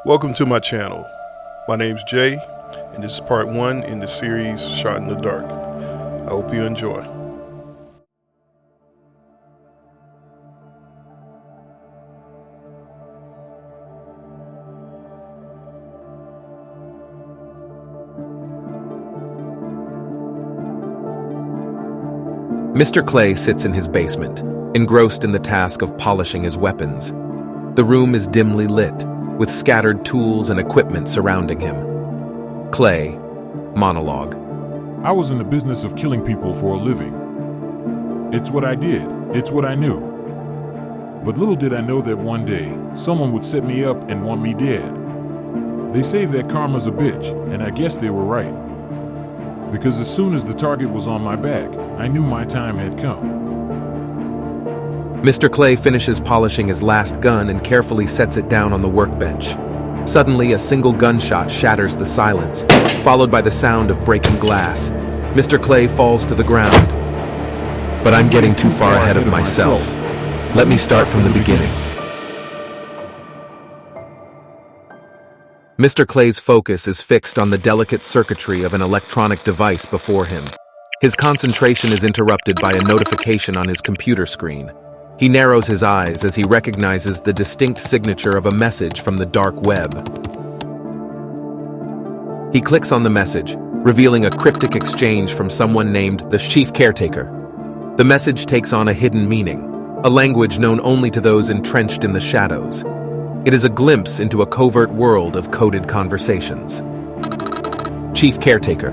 Welcome to my channel. My name's Jay, and this is part 1 in the series Shot in the Dark. I hope you enjoy. Mr. Clay sits in his basement, engrossed in the task of polishing his weapons. The room is dimly lit, with scattered tools and equipment surrounding him. Clay, monologue. I was in the business of killing people for a living. It's what I did. It's what I knew. But little did I know that one day, someone would set me up and want me dead. They say that karma's a bitch, and I guess they were right. Because as soon as the target was on my back, I knew my time had come. Mr. Clay finishes polishing his last gun and carefully sets it down on the workbench. Suddenly, a single gunshot shatters the silence, followed by the sound of breaking glass. Mr. Clay falls to the ground. But I'm getting too far ahead of myself. Let me start from the beginning. Mr. Clay's focus is fixed on the delicate circuitry of an electronic device before him. His concentration is interrupted by a notification on his computer screen. He narrows his eyes as he recognizes the distinct signature of a message from the dark web. He clicks on the message, revealing a cryptic exchange from someone named the Chief Caretaker. The message takes on a hidden meaning, a language known only to those entrenched in the shadows. It is a glimpse into a covert world of coded conversations. Chief Caretaker.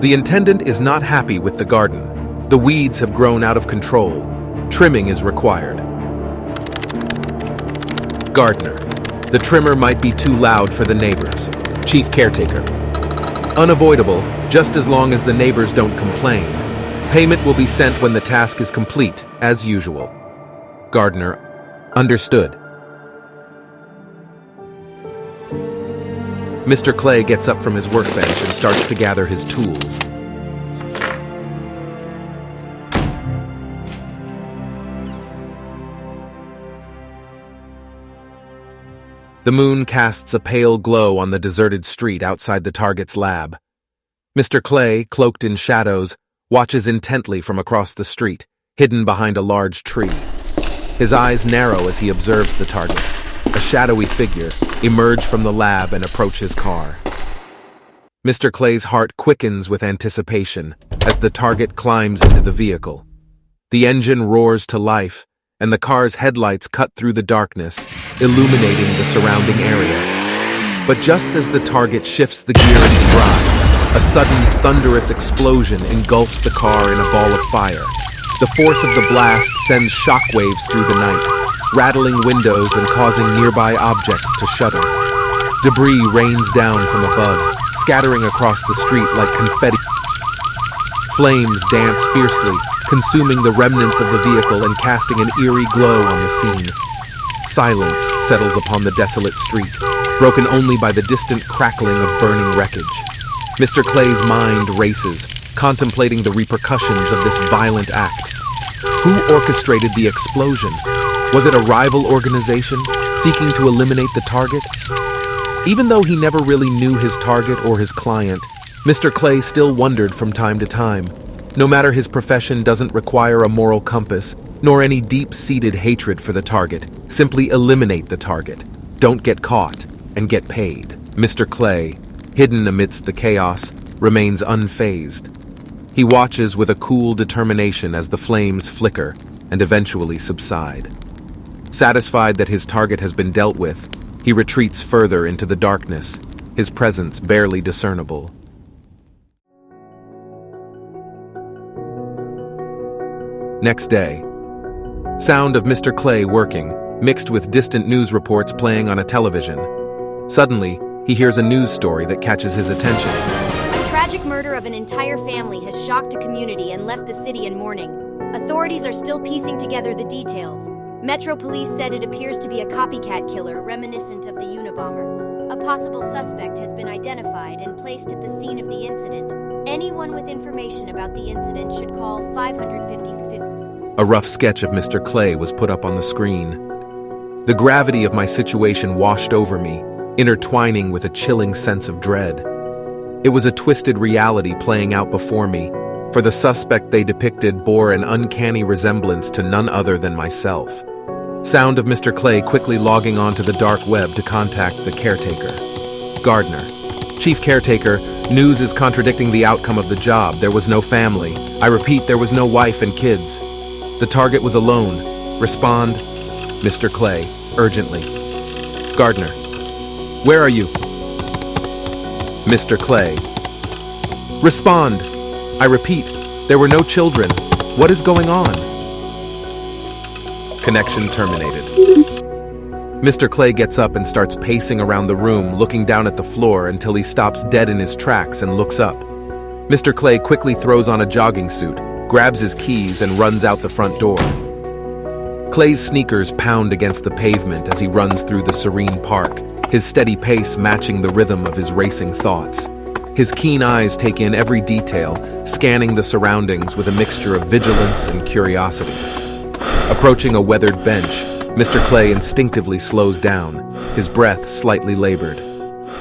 The intendant is not happy with the garden. The weeds have grown out of control. Trimming is required. Gardener. The trimmer might be too loud for the neighbors. Chief Caretaker. Unavoidable, just as long as the neighbors don't complain. Payment will be sent when the task is complete, as usual. Gardener. Understood. Mr. Clay gets up from his workbench and starts to gather his tools. The moon casts a pale glow on the deserted street outside the target's lab. Mr. Clay, cloaked in shadows, watches intently from across the street, hidden behind a large tree. His eyes narrow as he observes the target, a shadowy figure, emerge from the lab and approach his car. Mr. Clay's heart quickens with anticipation as the target climbs into the vehicle. The engine roars to life, and the car's headlights cut through the darkness, illuminating the surrounding area. But just as the target shifts the gear into drive, a sudden thunderous explosion engulfs the car in a ball of fire. The force of the blast sends shockwaves through the night, rattling windows and causing nearby objects to shudder. Debris rains down from above, scattering across the street like confetti. Flames dance fiercely, consuming the remnants of the vehicle and casting an eerie glow on the scene. Silence settles upon the desolate street, broken only by the distant crackling of burning wreckage. Mr. Clay's mind races, contemplating the repercussions of this violent act. Who orchestrated the explosion? Was it a rival organization, seeking to eliminate the target? Even though he never really knew his target or his client, Mr. Clay still wondered from time to time. No matter his profession doesn't require a moral compass, nor any deep-seated hatred for the target. Simply eliminate the target. Don't get caught, and get paid. Mr. Clay, hidden amidst the chaos, remains unfazed. He watches with a cool determination as the flames flicker and eventually subside. Satisfied that his target has been dealt with, he retreats further into the darkness, his presence barely discernible. Next day. Sound of Mr. Clay working, mixed with distant news reports playing on a television. Suddenly, he hears a news story that catches his attention. The tragic murder of an entire family has shocked a community and left the city in mourning. Authorities are still piecing together the details. Metro Police said it appears to be a copycat killer reminiscent of the Unabomber. A possible suspect has been identified and placed at the scene of the incident. Anyone with information about the incident should call 550. A rough sketch of Mr. Clay was put up on the screen. The gravity of my situation washed over me, intertwining with a chilling sense of dread. It was a twisted reality playing out before me, for the suspect they depicted bore an uncanny resemblance to none other than myself. Sound of Mr. Clay quickly logging onto the dark web to contact the caretaker. Gardner. Chief Caretaker, news is contradicting the outcome of the job. There was no family. I repeat, there was no wife and kids. The target was alone. Respond, Mr. Clay, urgently. Gardner. Where are you? Mr. Clay. Respond. I repeat, there were no children. What is going on? Connection terminated. Mr. Clay gets up and starts pacing around the room, looking down at the floor until he stops dead in his tracks and looks up. Mr. Clay quickly throws on a jogging suit, grabs his keys, and runs out the front door. Clay's sneakers pound against the pavement as he runs through the serene park, his steady pace matching the rhythm of his racing thoughts. His keen eyes take in every detail, scanning the surroundings with a mixture of vigilance and curiosity. Approaching a weathered bench, Mr. Clay instinctively slows down, his breath slightly labored.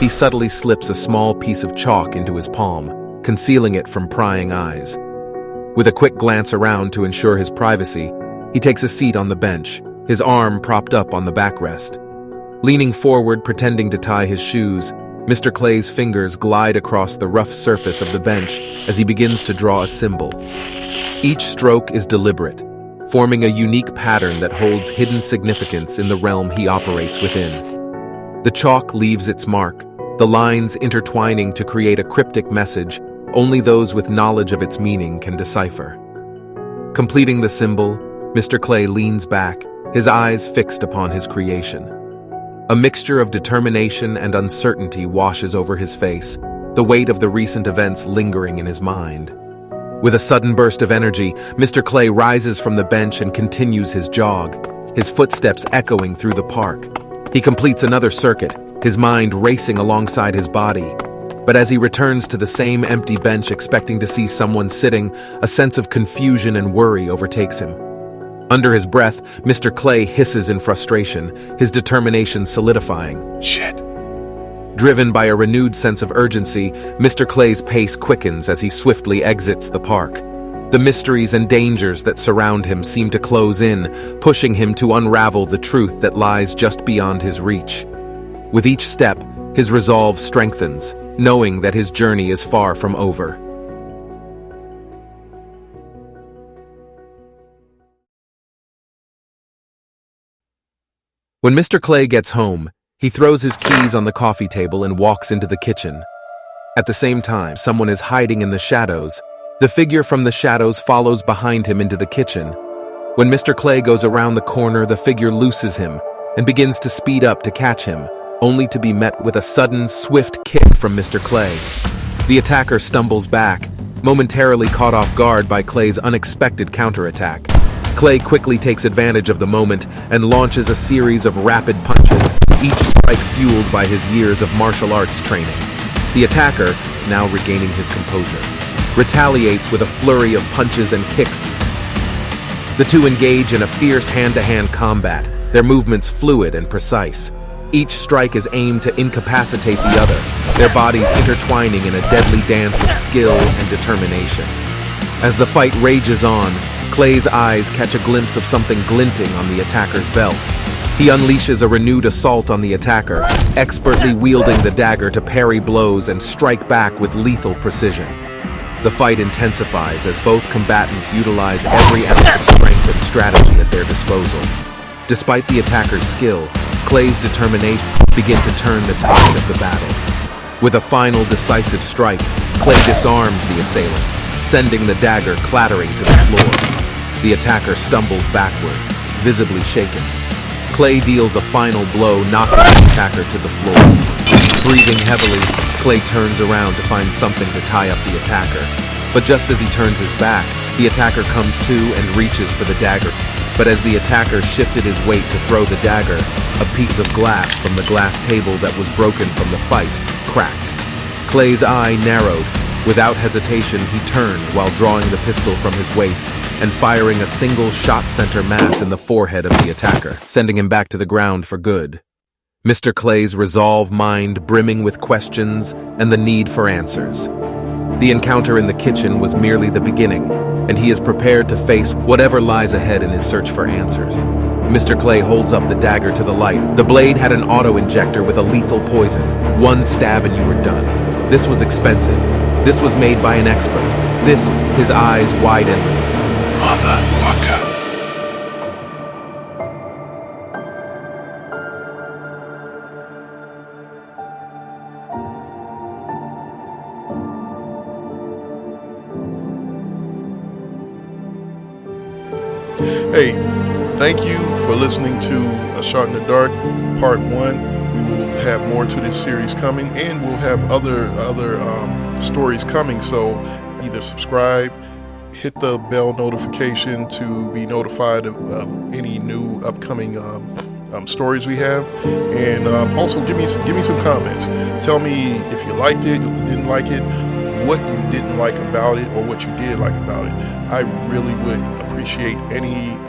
He subtly slips a small piece of chalk into his palm, concealing it from prying eyes. With a quick glance around to ensure his privacy, he takes a seat on the bench, his arm propped up on the backrest. Leaning forward, pretending to tie his shoes, Mr. Clay's fingers glide across the rough surface of the bench as he begins to draw a symbol. Each stroke is deliberate, forming a unique pattern that holds hidden significance in the realm he operates within. The chalk leaves its mark, the lines intertwining to create a cryptic message only those with knowledge of its meaning can decipher. Completing the symbol, Mr. Clay leans back, his eyes fixed upon his creation. A mixture of determination and uncertainty washes over his face, the weight of the recent events lingering in his mind. With a sudden burst of energy, Mr. Clay rises from the bench and continues his jog, his footsteps echoing through the park. He completes another circuit, his mind racing alongside his body. But as he returns to the same empty bench expecting to see someone sitting, a sense of confusion and worry overtakes him. Under his breath, Mr. Clay hisses in frustration, his determination solidifying. Shit. Driven by a renewed sense of urgency, Mr. Clay's pace quickens as he swiftly exits the park. The mysteries and dangers that surround him seem to close in, pushing him to unravel the truth that lies just beyond his reach. With each step, his resolve strengthens, knowing that his journey is far from over. When Mr. Clay gets home, he throws his keys on the coffee table and walks into the kitchen. At the same time, someone is hiding in the shadows. The figure from the shadows follows behind him into the kitchen. When Mr. Clay goes around the corner, the figure looses him and begins to speed up to catch him, only to be met with a sudden, swift kick from Mr. Clay. The attacker stumbles back, momentarily caught off guard by Clay's unexpected counterattack. Clay quickly takes advantage of the moment and launches a series of rapid punches, each strike fueled by his years of martial arts training. The attacker, now regaining his composure, retaliates with a flurry of punches and kicks. The two engage in a fierce hand-to-hand combat, their movements fluid and precise. Each strike is aimed to incapacitate the other, their bodies intertwining in a deadly dance of skill and determination. As the fight rages on, Clay's eyes catch a glimpse of something glinting on the attacker's belt. He unleashes a renewed assault on the attacker, expertly wielding the dagger to parry blows and strike back with lethal precision. The fight intensifies as both combatants utilize every ounce of strength and strategy at their disposal. Despite the attacker's skill, Clay's determination begins to turn the tide of the battle. With a final decisive strike, Clay disarms the assailant, sending the dagger clattering to the floor. The attacker stumbles backward, visibly shaken. Clay deals a final blow, knocking the attacker to the floor. Breathing heavily, Clay turns around to find something to tie up the attacker. But just as he turns his back, the attacker comes to and reaches for the dagger. But as the attacker shifted his weight to throw the dagger, a piece of glass from the glass table that was broken from the fight cracked. Clay's eye narrowed. Without hesitation, he turned while drawing the pistol from his waist and firing a single shot-center mass in the forehead of the attacker, sending him back to the ground for good. Mr. Clay's resolve mind brimming with questions and the need for answers. The encounter in the kitchen was merely the beginning, and he is prepared to face whatever lies ahead in his search for answers. Mr. Clay holds up the dagger to the light. The blade had an auto-injector with a lethal poison. One stab and you were done. This was expensive. This was made by an expert. This, his eyes widen. Motherfucker. Hey, thank you for listening to A Shot in the Dark, Part 1. We will have more to this series coming, and we'll have other stories coming. So either subscribe, hit the bell notification to be notified of any new upcoming stories we have, and also give me some comments. Tell me if you liked it, didn't like it, what you didn't like about it, or what you did like about it. I really would appreciate any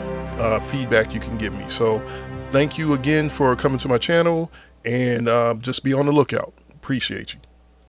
feedback you can give me. So thank you again for coming to my channel, and just be on the lookout. Appreciate you.